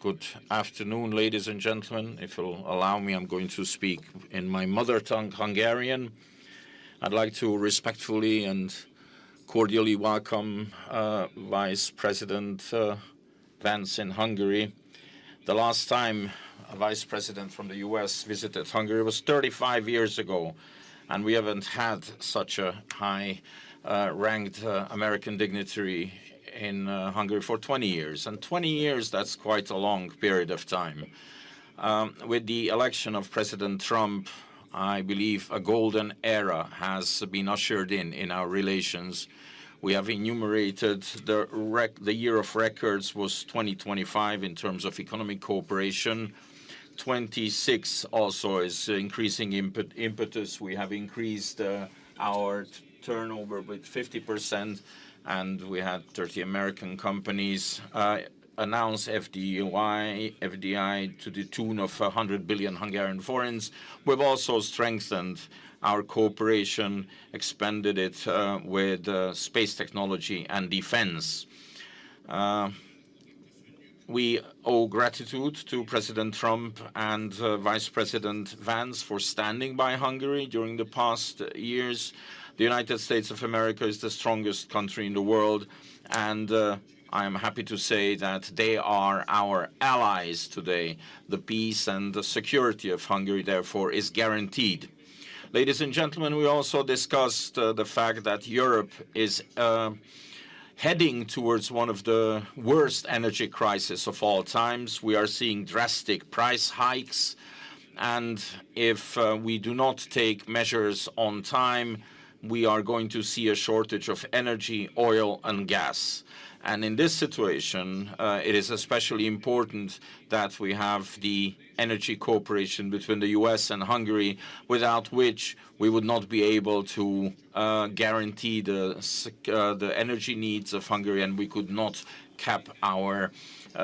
Good afternoon, ladies and gentlemen. If you'll allow me, I'm going to speak in my mother tongue, Hungarian. I'd like to respectfully and cordially welcome Vice President Vance in Hungary. The last time a Vice President from the U.S. visited Hungary was 35 years ago, and we haven't had such a high-ranked American dignitary in Hungary for 20 years. And 20 years, that's quite a long period of time. With the election of President Trump, I believe a golden era has been ushered in our relations. We have enumerated the year of records was 2025 in terms of economic cooperation. 26 also is increasing impetus. We have increased our turnover with 50%. And we had 30 American companies announce FDI to the tune of 100 billion Hungarian forints. We've also strengthened our cooperation, expanded it with space technology and defense. We owe gratitude to President Trump and Vice President Vance for standing by Hungary during the past years. The United States of America is the strongest country in the world, and I am happy to say that they are our allies today. The peace and the security of Hungary, therefore, is guaranteed. Ladies and gentlemen, we also discussed the fact that Europe is heading towards one of the worst energy crises of all times. We are seeing drastic price hikes, and if we do not take measures on time, we are going to see a shortage of energy, oil, and gas. And in this situation, it is especially important that we have the energy cooperation between the U.S. and Hungary, without which we would not be able to guarantee the energy needs of Hungary, and we could not cap our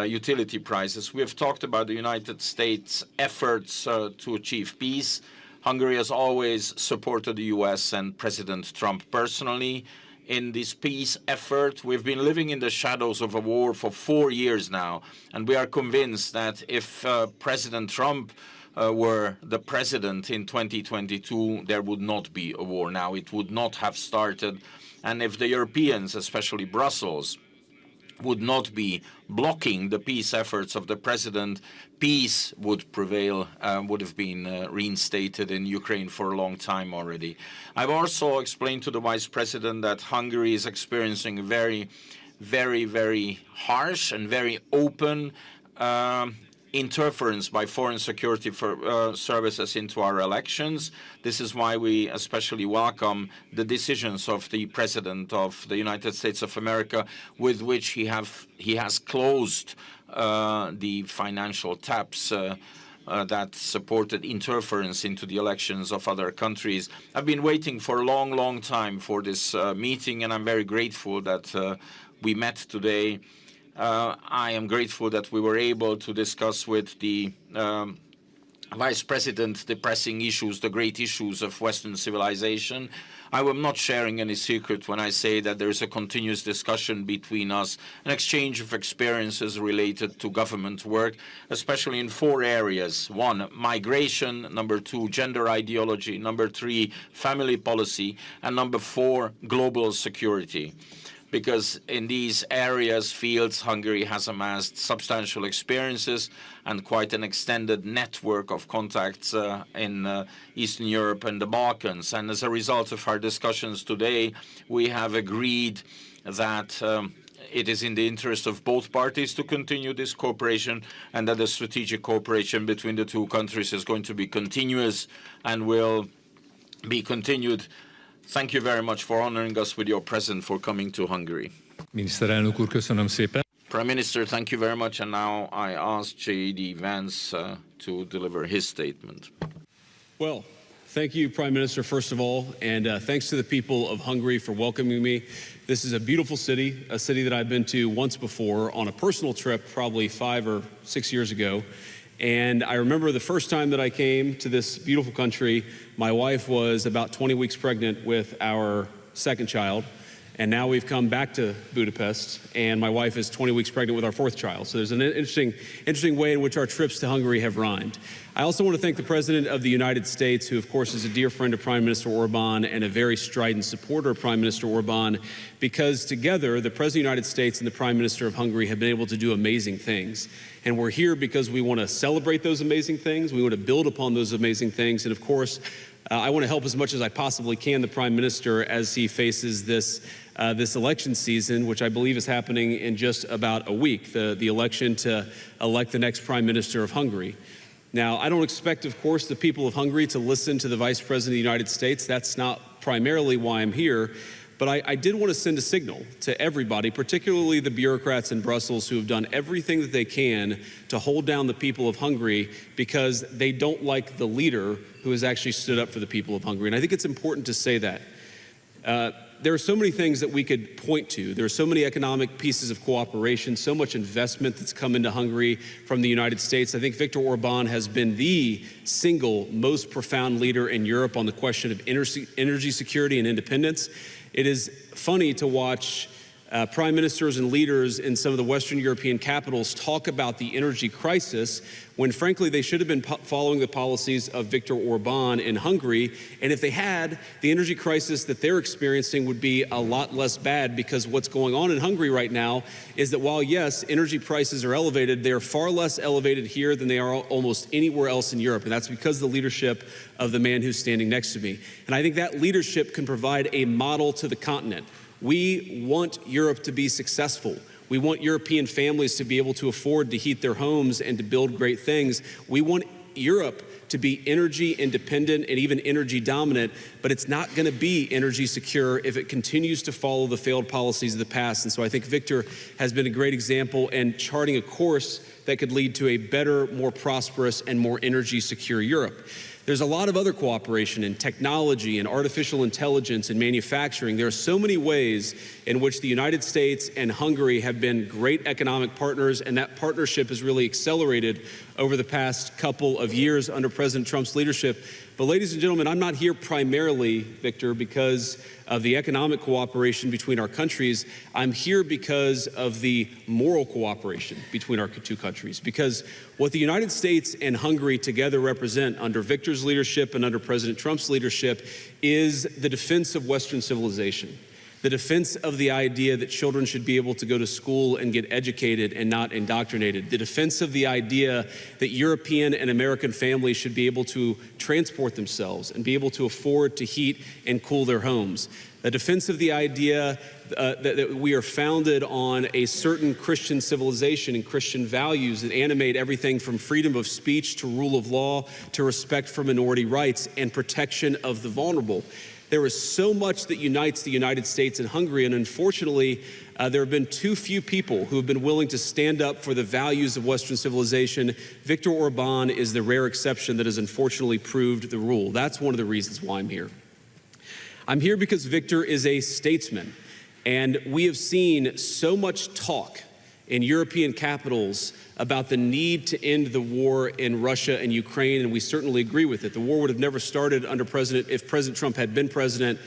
utility prices. We have talked about the United States' efforts to achieve peace. Hungary has always supported the U.S. and President Trump personally in this peace effort. We've been living in the shadows of a war for 4 years now, and we are convinced that if President Trump were the president in 2022, there would not be a war now. It would not have started. And if the Europeans, especially Brussels, would not be blocking the peace efforts of the president, peace would prevail, would have been reinstated in Ukraine for a long time already. I've also explained to the Vice President that Hungary is experiencing very, very, very harsh and very open interference by foreign security services into our elections. This is why we especially welcome the decisions of the President of the United States of America, with which he has closed the financial taps that supported interference into the elections of other countries. I've been waiting for a long, long time for this meeting, and I'm very grateful that we met today. I am grateful that we were able to discuss with the Vice President the pressing issues, the great issues of Western civilization. I am not sharing any secret when I say that there is a continuous discussion between us, an exchange of experiences related to government work, especially in 4 areas. 1, migration. Number 2, gender ideology. Number 3, family policy. And number 4, global security. Because in these fields, Hungary has amassed substantial experiences and quite an extended network of contacts in Eastern Europe and the Balkans. And as a result of our discussions today, we have agreed that it is in the interest of both parties to continue this cooperation, and that the strategic cooperation between the 2 countries is going to be continuous and will be continued. Thank you very much for honoring us with your presence, for coming to Hungary. Miniszterelnök úr, köszönöm szépen. Prime Minister, thank you very much. And now I ask J.D. Vance to deliver his statement. Well, thank you, Prime Minister, first of all, and thanks to the people of Hungary for welcoming me. This is a beautiful city, a city that I've been to once before on a personal trip, probably 5 or 6 years ago. And I remember the first time that I came to this beautiful country, my wife was about 20 weeks pregnant with our second child. And now we've come back to Budapest, and my wife is 20 weeks pregnant with our fourth child. So there's an interesting way in which our trips to Hungary have rhymed. I also want to thank the President of the United States, who of course is a dear friend of Prime Minister Orban and a very strident supporter of Prime Minister Orban, because together the President of the United States and the Prime Minister of Hungary have been able to do amazing things. And we're here because we want to celebrate those amazing things. We want to build upon those amazing things. And of course, I want to help as much as I possibly can the Prime Minister as he faces this election season, which I believe is happening in just about a week, the election to elect the next Prime Minister of Hungary. Now, I don't expect, of course, the people of Hungary to listen to the Vice President of the United States. That's not primarily why I'm here. But I did want to send a signal to everybody, particularly the bureaucrats in Brussels who have done everything that they can to hold down the people of Hungary because they don't like the leader who has actually stood up for the people of Hungary. And I think it's important to say that. There are so many things that we could point to. There are so many economic pieces of cooperation, so much investment that's come into Hungary from the United States. I think Viktor Orban has been the single most profound leader in Europe on the question of energy security and independence. It is funny to watch prime ministers and leaders in some of the Western European capitals talk about the energy crisis when, frankly, they should have been following the policies of Viktor Orban in Hungary. And if they had, the energy crisis that they're experiencing would be a lot less bad, because what's going on in Hungary right now is that while, yes, energy prices are elevated, they are far less elevated here than they are almost anywhere else in Europe. And that's because of the leadership of the man who's standing next to me. And I think that leadership can provide a model to the continent. We want Europe to be successful. We want European families to be able to afford to heat their homes and to build great things. We want Europe to be energy independent and even energy dominant, but it's not going to be energy secure if it continues to follow the failed policies of the past. And so I think Viktor has been a great example in charting a course that could lead to a better, more prosperous, and more energy secure Europe. There's a lot of other cooperation in technology and artificial intelligence and manufacturing. There are so many ways in which the United States and Hungary have been great economic partners, and that partnership has really accelerated over the past couple of years under President Trump's leadership. But ladies and gentlemen, I'm not here primarily, Viktor, because of the economic cooperation between our countries. I'm here because of the moral cooperation between our two countries. Because what the United States and Hungary together represent under Viktor's leadership and under President Trump's leadership is the defense of Western civilization. The defense of the idea that children should be able to go to school and get educated and not indoctrinated. The defense of the idea that European and American families should be able to transport themselves and be able to afford to heat and cool their homes. The defense of the idea that we are founded on a certain Christian civilization and Christian values that animate everything from freedom of speech to rule of law to respect for minority rights and protection of the vulnerable. There is so much that unites the United States and Hungary, and unfortunately, there have been too few people who have been willing to stand up for the values of Western civilization. Viktor Orban is the rare exception that has unfortunately proved the rule. That's one of the reasons why I'm here. I'm here because Viktor is a statesman, and we have seen so much talk in European capitals about the need to end the war in Russia and Ukraine, and we certainly agree with it. The war would have never started if President Trump had been president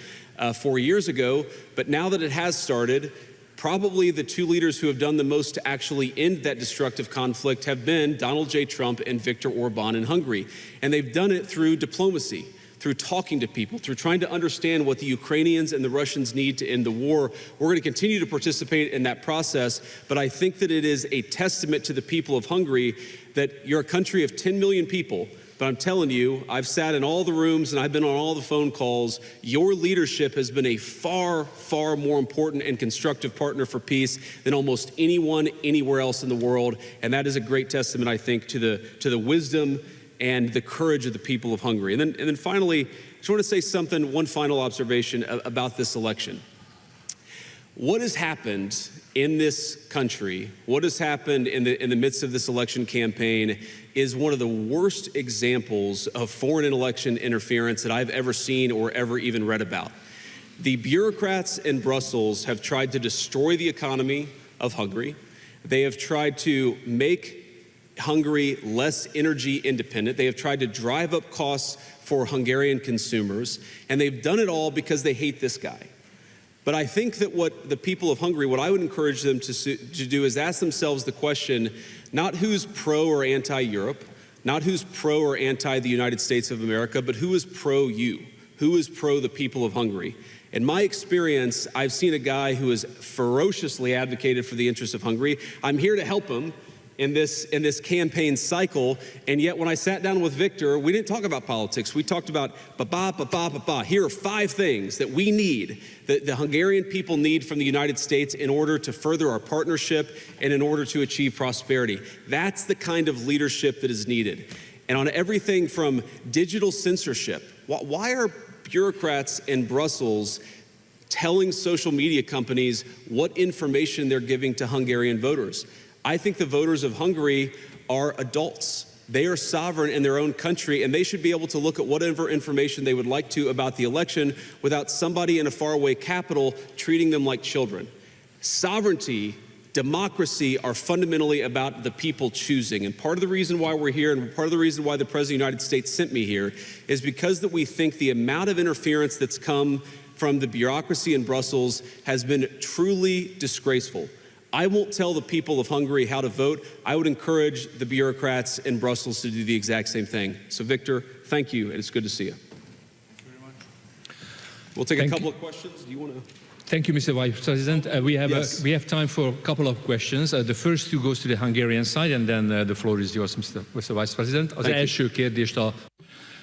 4 years ago, but now that it has started, probably the two leaders who have done the most to actually end that destructive conflict have been Donald J. Trump and Viktor Orban in Hungary. And they've done it through diplomacy, through talking to people, through trying to understand what the Ukrainians and the Russians need to end the war. We're going to continue to participate in that process, but I think that it is a testament to the people of Hungary that you're a country of 10 million people, but I'm telling you, I've sat in all the rooms and I've been on all the phone calls. Your leadership has been a far, far more important and constructive partner for peace than almost anyone anywhere else in the world, and that is a great testament, I think, to the wisdom and the courage of the people of Hungary. And then finally, I just want to say one final observation about this election. What has happened in this country, what has happened in the midst of this election campaign is one of the worst examples of foreign election interference that I've ever seen or ever even read about. The bureaucrats in Brussels have tried to destroy the economy of Hungary. They have tried to make Hungary less energy independent. They have tried to drive up costs for Hungarian consumers, and they've done it all because they hate this guy. But I think that what the people of Hungary, what I would encourage them to do is ask themselves the question, not who's pro or anti-Europe, not who's pro or anti the United States of America, but who is pro you? Who is pro the people of Hungary? In my experience, I've seen a guy who has ferociously advocated for the interests of Hungary. I'm here to help him in this campaign cycle, and yet when I sat down with Viktor, we didn't talk about politics. We talked about Here are 5 things that we need, that the Hungarian people need from the United States in order to further our partnership and in order to achieve prosperity. That's the kind of leadership that is needed. And on everything from digital censorship, why are bureaucrats in Brussels telling social media companies what information they're giving to Hungarian voters? I think the voters of Hungary are adults. They are sovereign in their own country, and they should be able to look at whatever information they would like to about the election without somebody in a faraway capital treating them like children. Sovereignty, democracy are fundamentally about the people choosing. And part of the reason why we're here, and part of the reason why the President of the United States sent me here, is because that we think the amount of interference that's come from the bureaucracy in Brussels has been truly disgraceful. I won't tell the people of Hungary how to vote. I would encourage the bureaucrats in Brussels to do the exact same thing. So, Viktor, thank you, and it's good to see you. We'll take a couple of questions. Do you want to? Thank you, Mr. Vice President. We have time for a couple of questions. The first two goes to the Hungarian side, and then the floor is yours, Mr. Vice President. Az első kérdést a...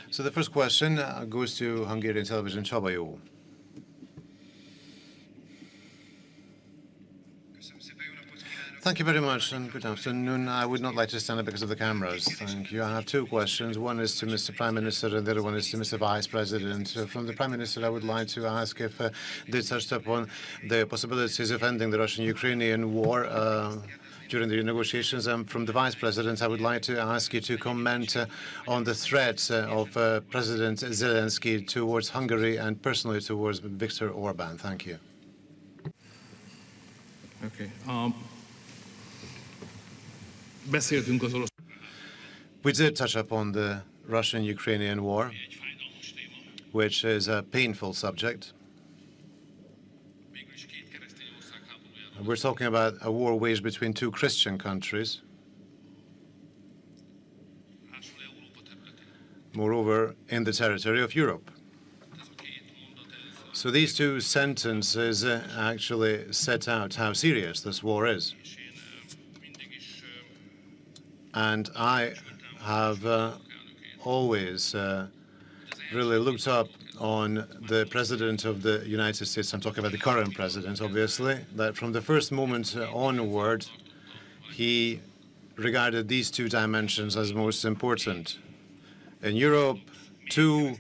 So the first question goes to Hungarian television. Csaba jó. Thank you very much, and good afternoon. I would not like to stand up because of the cameras. Thank you. I have 2 questions. One is to Mr. Prime Minister, and the other one is to Mr. Vice President. From the Prime Minister, I would like to ask if they touched upon the possibilities of ending the Russian-Ukrainian war during the negotiations. And from the Vice President, I would like to ask you to comment on the threats of President Zelensky towards Hungary and personally towards Viktor Orban. Thank you. Okay. We did touch upon the Russian-Ukrainian war, which is a painful subject. We're talking about a war waged between 2 Christian countries. Moreover, in the territory of Europe. So these 2 sentences actually set out how serious this war is. And I have always really looked up on the President of the United States. I'm talking about the current president, obviously, that from the first moment onward, he regarded these 2 dimensions as most important. In Europe, 2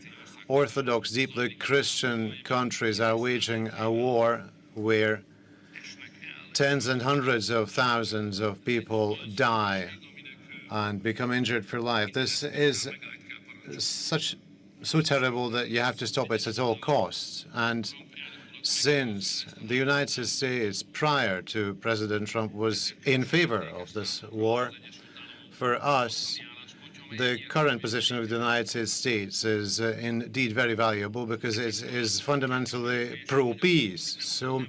Orthodox, deeply Christian countries are waging a war where tens and hundreds of thousands of people die and become injured for life. This is so terrible that you have to stop it at all costs. And since the United States, prior to President Trump, was in favor of this war, for us, the current position of the United States is indeed very valuable because it is fundamentally pro-peace. So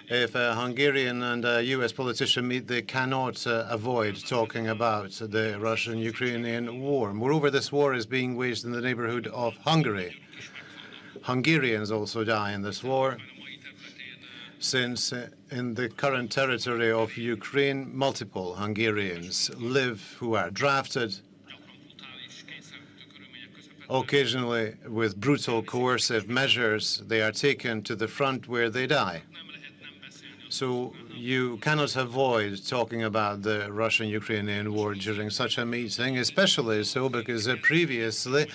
if a Hungarian and a U.S. politician meet, they cannot avoid talking about the Russian-Ukrainian war. Moreover, this war is being waged in the neighborhood of Hungary. Hungarians also die in this war, since in the current territory of Ukraine, multiple Hungarians live who are drafted, occasionally with brutal coercive measures. They are taken to the front where they die. So you cannot avoid talking about the Russian-Ukrainian war during such a meeting, especially so because previously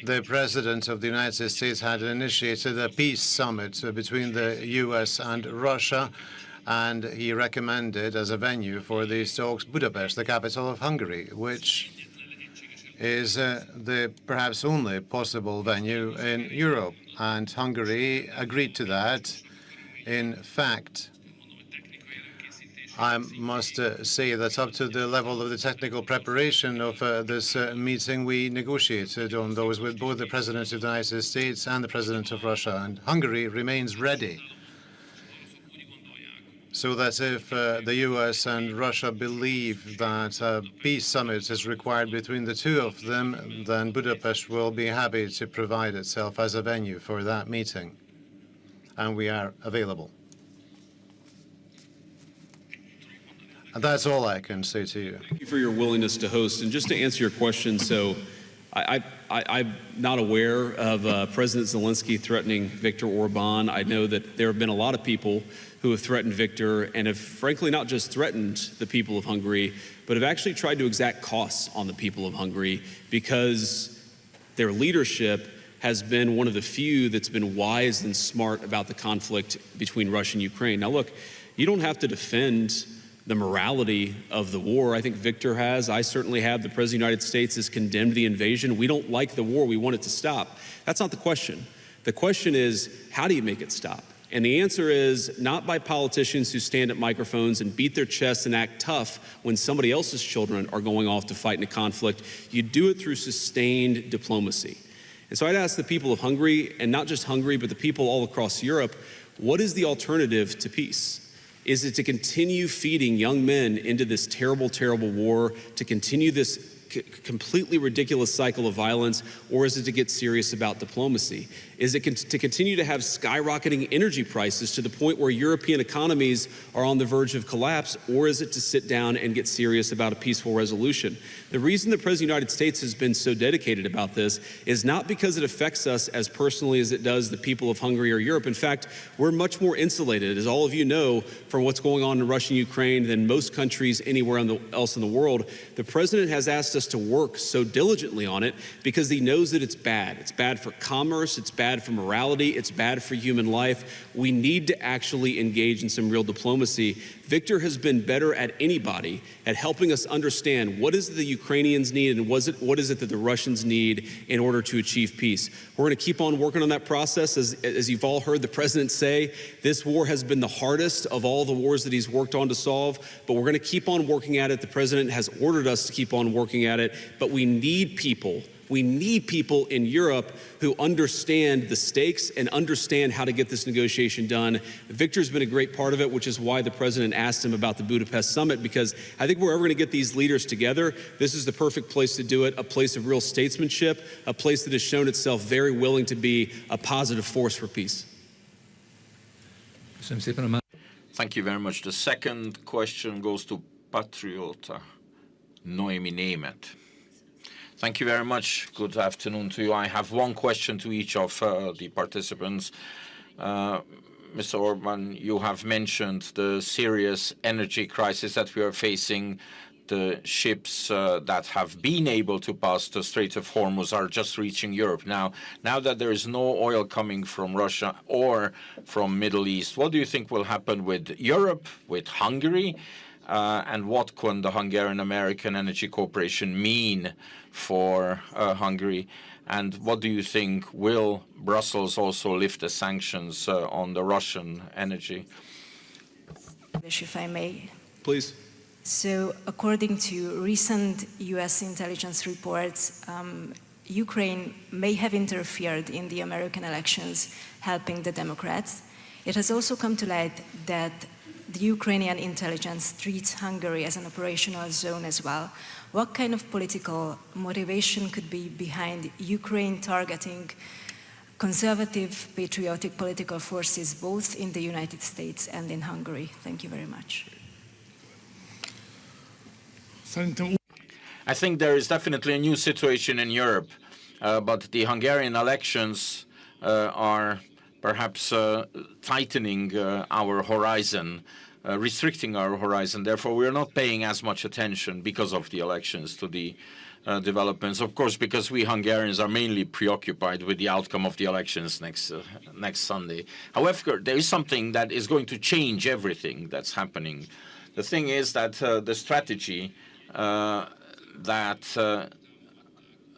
the President of the United States had initiated a peace summit between the U.S. and Russia, and he recommended as a venue for these talks Budapest, the capital of Hungary, which is the perhaps only possible venue in Europe. And Hungary agreed to that. In fact, I must say that up to the level of the technical preparation of this meeting, we negotiated on those with both the President of the United States and the President of Russia, and Hungary remains ready so that if the U.S. and Russia believe that a peace summit is required between the two of them, then Budapest will be happy to provide itself as a venue for that meeting, and we are available. And that's all I can say to you. Thank you for your willingness to host. And just to answer your question, so I'm not aware of President Zelensky threatening Viktor Orban. I know that there have been a lot of people who have threatened Viktor and have frankly not just threatened the people of Hungary, but have actually tried to exact costs on the people of Hungary because their leadership has been one of the few that's been wise and smart about the conflict between Russia and Ukraine. Now look, you don't have to defend the morality of the war. I think Viktor has. I certainly have. The President of the United States has condemned the invasion. We don't like the war. We want it to stop. That's not the question. The question is, how do you make it stop? And the answer is not by politicians who stand at microphones and beat their chests and act tough when somebody else's children are going off to fight in a conflict. You do it through sustained diplomacy. And so I'd ask the people of Hungary, and not just Hungary, but the people all across Europe, what is the alternative to peace? Is it to continue feeding young men into this terrible, terrible war, to continue this completely ridiculous cycle of violence, or is it to get serious about diplomacy? Is it to continue to have skyrocketing energy prices to the point where European economies are on the verge of collapse, or is it to sit down and get serious about a peaceful resolution? The reason the President of the United States has been so dedicated about this is not because it affects us as personally as it does the people of Hungary or Europe. In fact, we're much more insulated, as all of you know, from what's going on in Russia and Ukraine than most countries anywhere else in the world. The President has asked us to work so diligently on it because he knows that it's bad. It's bad for commerce, it's bad for morality, it's bad for human life. We need to actually engage in some real diplomacy. Viktor has been better at anybody at helping us understand what is the Ukrainians need and what is it that the Russians need in order to achieve peace. We're going to keep on working on that process. As you've all heard the President say, this war has been the hardest of all the wars that he's worked on to solve, but we're going to keep on working at it. The President has ordered us to keep on working at it, but we need people. We need people in Europe who understand the stakes and understand how to get this negotiation done. Viktor's been a great part of it, which is why the President asked him about the Budapest summit, because I think we're ever going to get these leaders together, this is the perfect place to do it, a place of real statesmanship, a place that has shown itself very willing to be a positive force for peace. Thank you very much. The second question goes to Patriota Noemi Német. Thank you very much. Good afternoon to you. I have one question to each of the participants. Mr. Orban, you have mentioned the serious energy crisis that we are facing. The ships that have been able to pass the Strait of Hormuz are just reaching Europe. Now that there is no oil coming from Russia or from Middle East, what do you think will happen with Europe, with Hungary? And what can the Hungarian-American Energy Corporation mean for Hungary? And what do you think, will Brussels also lift the sanctions on the Russian energy? If I may. Please. So, according to recent U.S. intelligence reports, Ukraine may have interfered in the American elections, helping the Democrats. It has also come to light that the Ukrainian intelligence treats Hungary as an operational zone as well. What kind of political motivation could be behind Ukraine targeting conservative, patriotic political forces both in the United States and in Hungary? Thank you very much. I think there is definitely a new situation in Europe, but the Hungarian elections are perhaps tightening our horizon, restricting our horizon. Therefore, we are not paying as much attention because of the elections to the developments. Of course, because we Hungarians are mainly preoccupied with the outcome of the elections next Sunday. However, there is something that is going to change everything that's happening. The thing is that the strategy that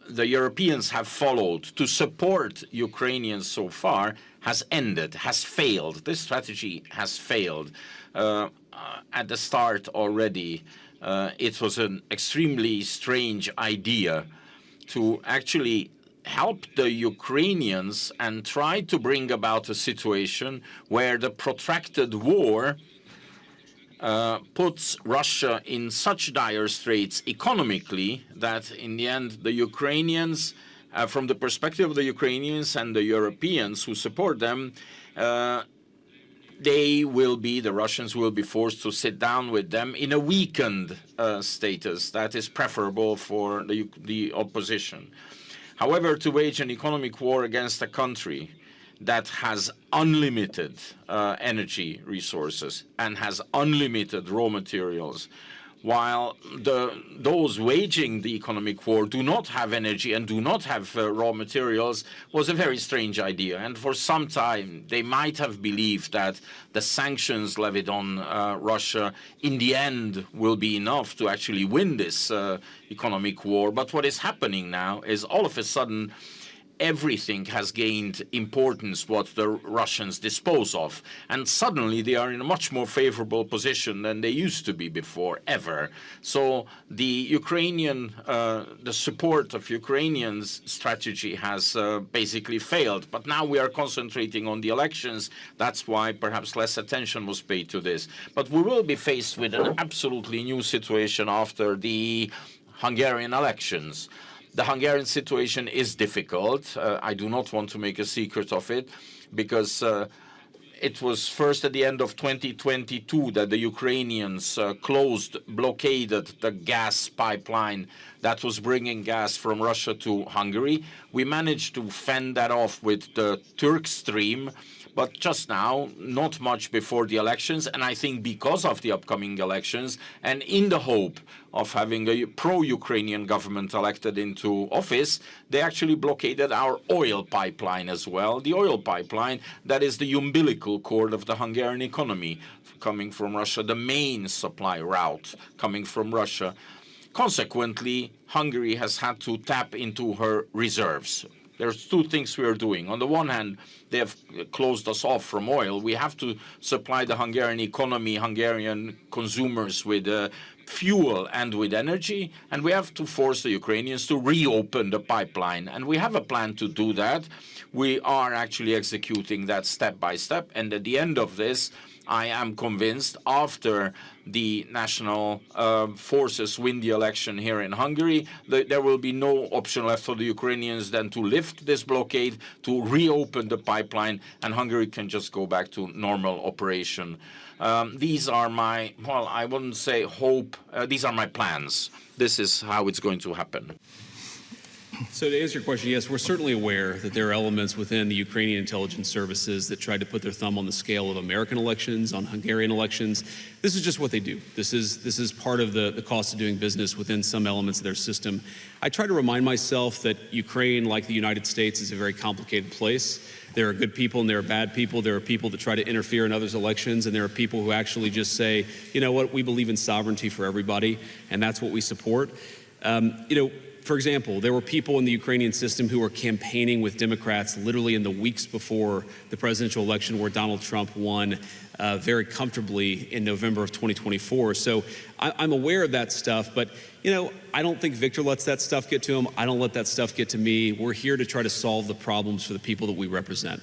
the Europeans have followed to support Ukrainians so far has ended, has failed. This strategy has failed. At the start already, it was an extremely strange idea to actually help the Ukrainians and try to bring about a situation where the protracted war puts Russia in such dire straits economically that in the end the Ukrainians, from the perspective of the Ukrainians and the Europeans who support them, the Russians will be forced to sit down with them in a weakened status that is preferable for the opposition. However, to wage an economic war against a country that has unlimited energy resources and has unlimited raw materials, while those waging the economic war do not have energy and do not have raw materials, was a very strange idea. And for some time, they might have believed that the sanctions levied on Russia in the end will be enough to actually win this economic war. But what is happening now is all of a sudden, everything has gained importance what the Russians dispose of. And suddenly they are in a much more favorable position than they used to be before, ever. So the the support of Ukrainians' strategy has basically failed. But now we are concentrating on the elections. That's why perhaps less attention was paid to this. But we will be faced with an absolutely new situation after the Hungarian elections. The Hungarian situation is difficult. I do not want to make a secret of it, because it was first at the end of 2022 that the Ukrainians blockaded the gas pipeline that was bringing gas from Russia to Hungary. We managed to fend that off with the Turk Stream, but just now, not much before the elections, and I think because of the upcoming elections, and in the hope of having a pro-Ukrainian government elected into office, they actually blockaded our oil pipeline as well. The oil pipeline, that is the umbilical cord of the Hungarian economy, coming from Russia, the main supply route coming from Russia. Consequently, Hungary has had to tap into her reserves. There's two things we are doing. On the one hand, they have closed us off from oil. We have to supply the Hungarian economy, Hungarian consumers with fuel and with energy, and we have to force the Ukrainians to reopen the pipeline. And we have a plan to do that. We are actually executing that step by step, and at the end of this, I am convinced, after the national forces win the election here in Hungary, there will be no option left for the Ukrainians than to lift this blockade, to reopen the pipeline, and Hungary can just go back to normal operation. These are my, well, I wouldn't say hope, these are my plans. This is how it's going to happen. So to answer your question, yes, we're certainly aware that there are elements within the Ukrainian intelligence services that tried to put their thumb on the scale of American elections, on Hungarian elections. This is just what they do. This is part of the cost of doing business within some elements of their system. I try to remind myself that Ukraine, like the United States, is a very complicated place. There are good people and there are bad people. There are people that try to interfere in others' elections, and there are people who actually just say, you know what, we believe in sovereignty for everybody, and that's what we support. For example, there were people in the Ukrainian system who were campaigning with Democrats literally in the weeks before the presidential election, where Donald Trump won very comfortably in November of 2024. So I'm aware of that stuff, but I don't think Viktor lets that stuff get to him. I don't let that stuff get to me. We're here to try to solve the problems for the people that we represent.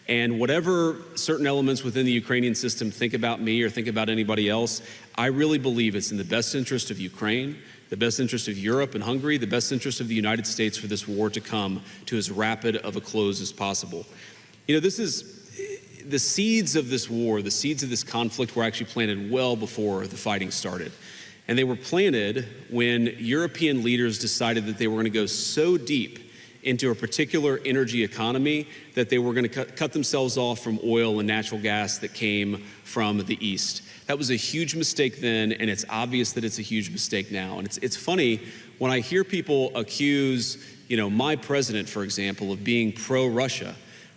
And whatever certain elements within the Ukrainian system think about me or think about anybody else, I really believe it's in the best interest of Ukraine, the best interest of Europe and Hungary, the best interest of the United States for this war to come to as rapid of a close as possible. This is the seeds of this war, the seeds of this conflict were actually planted well before the fighting started. And they were planted when European leaders decided that they were going to go so deep into a particular energy economy that they were going to cut themselves off from oil and natural gas that came from the East. That was a huge mistake then, and it's obvious that it's a huge mistake now. And it's funny when I hear people accuse, my president, for example, of being pro-Russia.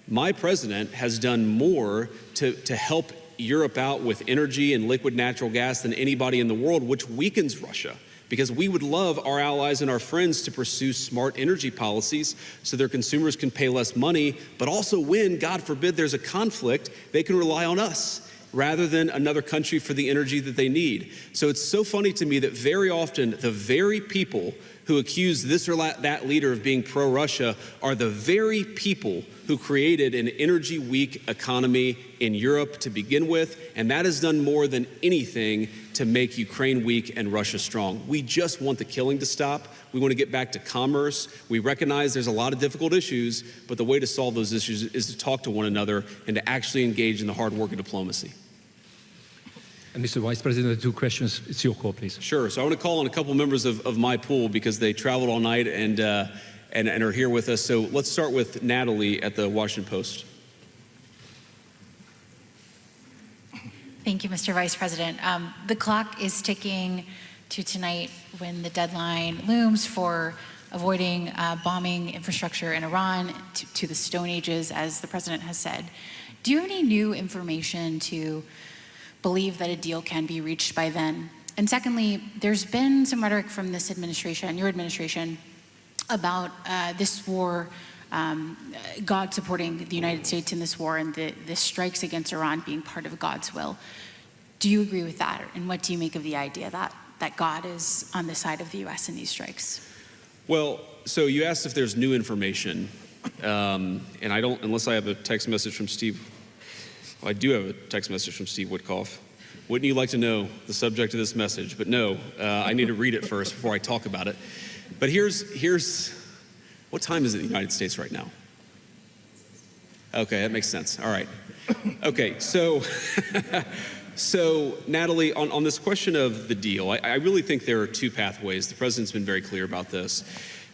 My president has done more to help Europe out with energy and liquid natural gas than anybody in the world, which weakens Russia. Because we would love our allies and our friends to pursue smart energy policies so their consumers can pay less money, but also when, God forbid, there's a conflict, they can rely on us rather than another country for the energy that they need. So it's so funny to me that very often the very people who accuse this or that leader of being pro-Russia are the very people who created an energy-weak economy in Europe to begin with, and that has done more than anything to make Ukraine weak and Russia strong. We just want the killing to stop. We want to get back to commerce. We recognize there's a lot of difficult issues, but the way to solve those issues is to talk to one another and to actually engage in the hard work of diplomacy. And Mr. Vice President, 2 questions. It's your call, please. Sure. So I want to call on a couple members of my pool because they traveled all night and are here with us. So let's start with Natalie at the Washington Post. Thank you, Mr. Vice President. The clock is ticking to tonight when the deadline looms for avoiding bombing infrastructure in Iran to the Stone Ages, as the President has said. Do you have any new information to believe that a deal can be reached by then? And secondly, there's been some rhetoric from this administration, your administration, about this war, God supporting the United States in this war and the strikes against Iran being part of God's will. Do you agree with that? And what do you make of the idea that God is on the side of the U.S. in these strikes? Well, so you asked if there's new information, and I don't, unless I have a text message from Steve. Well, I do have a text message from Steve Witkoff. Wouldn't you like to know the subject of this message? But no, I need to read it first before I talk about it. But here's what time is it in the United States right now? Okay, that makes sense. All right. Okay, so Natalie, on this question of the deal, I really think there are 2 pathways. The President's been very clear about this.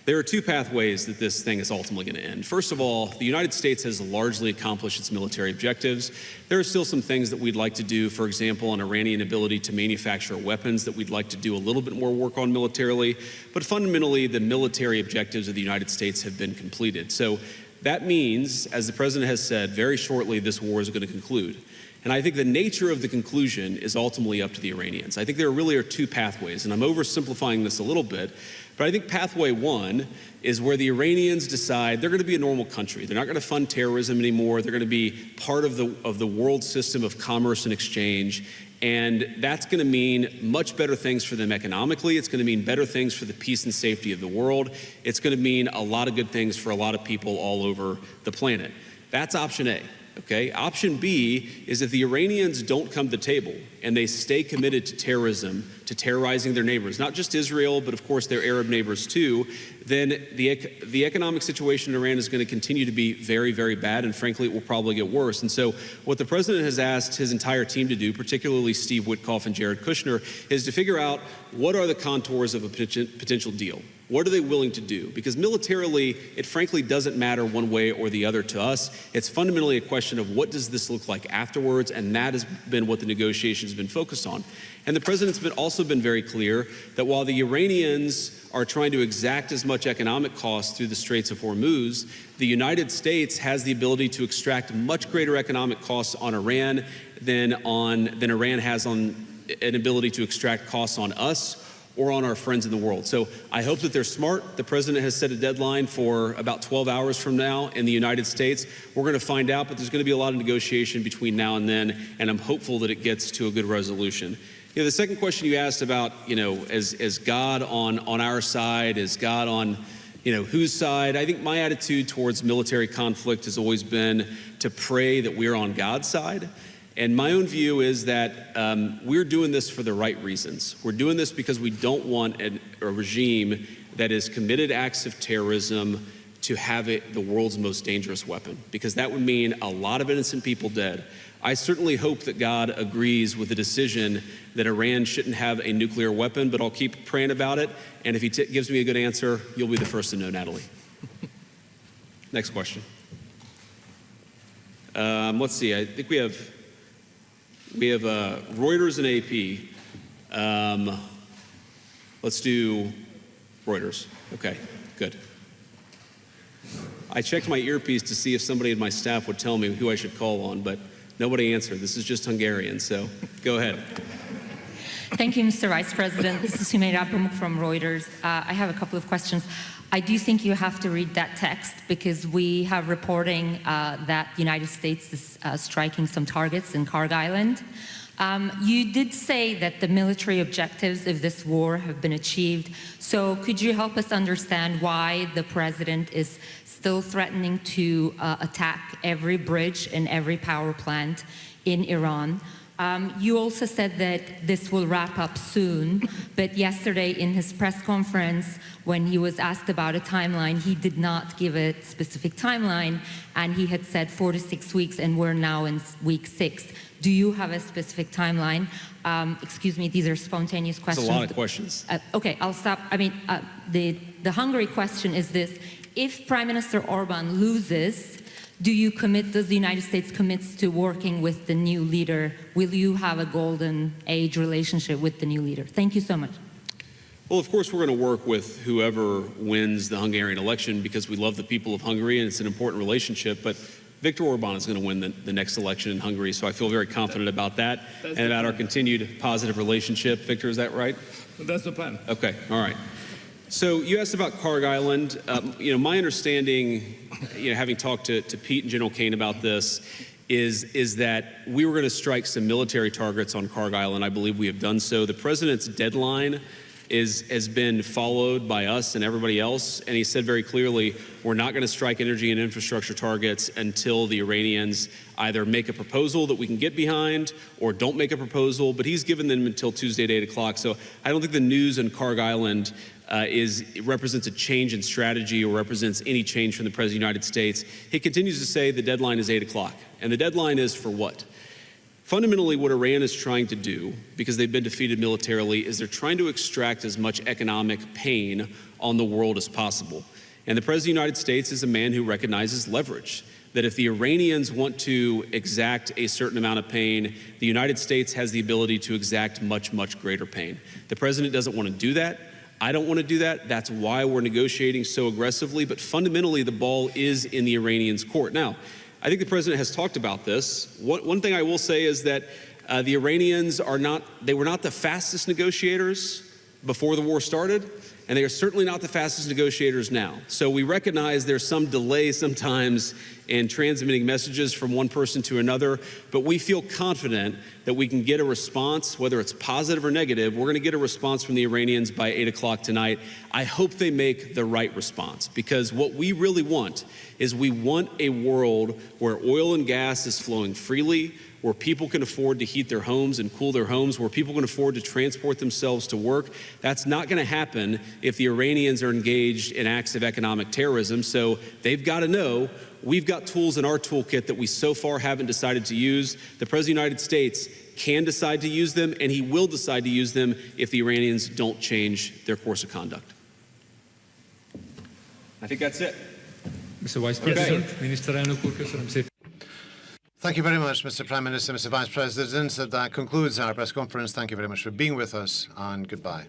There are 2 pathways that this thing is ultimately going to end. First of all, the United States has largely accomplished its military objectives. There are still some things that we'd like to do, for example, an Iranian ability to manufacture weapons that we'd like to do a little bit more work on militarily. But fundamentally, the military objectives of the United States have been completed. So that means, as the President has said, very shortly this war is going to conclude. And I think the nature of the conclusion is ultimately up to the Iranians. I think there really are 2 pathways, and I'm oversimplifying this a little bit, but I think pathway 1 is where the Iranians decide they're going to be a normal country. They're not going to fund terrorism anymore. They're going to be part of the world system of commerce and exchange. And that's going to mean much better things for them economically. It's going to mean better things for the peace and safety of the world. It's going to mean a lot of good things for a lot of people all over the planet. That's option A. Okay. Option B is if the Iranians don't come to the table and they stay committed to terrorism, to terrorizing their neighbors, not just Israel, but of course their Arab neighbors too, then the economic situation in Iran is going to continue to be very, very bad, and frankly, it will probably get worse. And so what the President has asked his entire team to do, particularly Steve Witkoff and Jared Kushner, is to figure out what are the contours of a potential deal. What are they willing to do? Because militarily, it frankly doesn't matter one way or the other to us. It's fundamentally a question of what does this look like afterwards, and that has been what the negotiations have been focused on. And the President's also been very clear that while the Iranians are trying to exact as much economic cost through the Straits of Hormuz, the United States has the ability to extract much greater economic costs on Iran than Iran has on an ability to extract costs on us or on our friends in the world. So I hope that they're smart. The President has set a deadline for about 12 hours from now in the United States. We're going to find out, but there's going to be a lot of negotiation between now and then, and I'm hopeful that it gets to a good resolution. You know, the second question you asked about, is God on our side? Is God on, whose side? I think my attitude towards military conflict has always been to pray that we're on God's side. And my own view is that we're doing this for the right reasons. We're doing this because we don't want a regime that has committed acts of terrorism to have the world's most dangerous weapon, because that would mean a lot of innocent people dead. I certainly hope that God agrees with the decision that Iran shouldn't have a nuclear weapon, but I'll keep praying about it. And if he gives me a good answer, you'll be the first to know, Natalie. Next question. Let's see, I think we have Reuters and AP. Let's do Reuters. Okay, good. I checked my earpiece to see if somebody in my staff would tell me who I should call on, but nobody answered. This is just Hungarian, so go ahead. Thank you, Mr. Vice President. This is Sümeyra Pamuk from Reuters. I have a couple of questions. I do think you have to read that text because we have reporting that the United States is striking some targets in Kharg Island. You did say that the military objectives of this war have been achieved. So could you help us understand why the president is still threatening to attack every bridge and every power plant in Iran? You also said that this will wrap up soon, but yesterday in his press conference, when he was asked about a timeline, he did not give a specific timeline, and he had said 4 to 6 weeks, and we're now in week 6. Do you have a specific timeline? Excuse me, these are spontaneous questions. That's a lot of questions. Okay, I'll stop. I mean, the Hungary question is this: if Prime Minister Orban loses, does the United States commit to working with the new leader? Will you have a golden age relationship with the new leader? Thank you so much. Well, of course, we're going to work with whoever wins the Hungarian election because we love the people of Hungary and it's an important relationship. But Viktor Orban is going to win the next election in Hungary, so I feel very confident about that and about our continued positive relationship. Victor, is that right? That's the plan. Okay, all right. So you asked about Karg Island. My understanding, having talked to Pete and General Kane about this, is that we were going to strike some military targets on Karg Island. I believe we have done so. The president's deadline has been followed by us and everybody else, and he said very clearly, we're not going to strike energy and infrastructure targets until the Iranians either make a proposal that we can get behind or don't make a proposal, but he's given them until Tuesday at 8 o'clock. So I don't think the news on Karg Island represents a change in strategy or represents any change from the President of the United States. He continues to say the deadline is 8 o'clock. And the deadline is for what? Fundamentally, what Iran is trying to do, because they've been defeated militarily, is they're trying to extract as much economic pain on the world as possible. And the President of the United States is a man who recognizes leverage, that if the Iranians want to exact a certain amount of pain, the United States has the ability to exact much, much greater pain. The President doesn't want to do that. I don't want to do that. That's why we're negotiating so aggressively. But fundamentally, the ball is in the Iranians' court. Now, I think the president has talked about this. One thing I will say is that the Iranians were not the fastest negotiators before the war started, and they are certainly not the fastest negotiators now. So we recognize there's some delay sometimes in transmitting messages from one person to another, but we feel confident that we can get a response, whether it's positive or negative. We're going to get a response from the Iranians by 8 o'clock tonight. I hope they make the right response, because what we really want is we want a world where oil and gas is flowing freely, where people can afford to heat their homes and cool their homes, where people can afford to transport themselves to work. That's not going to happen if the Iranians are engaged in acts of economic terrorism. So they've got to know we've got tools in our toolkit that we so far haven't decided to use. The President of the United States can decide to use them, and he will decide to use them if the Iranians don't change their course of conduct. I think that's it. Mr. Vice President, Miniszterelnök úr, köszönöm szépen. Thank you very much, Mr. Prime Minister, Mr. Vice President. That concludes our press conference. Thank you very much for being with us, and goodbye.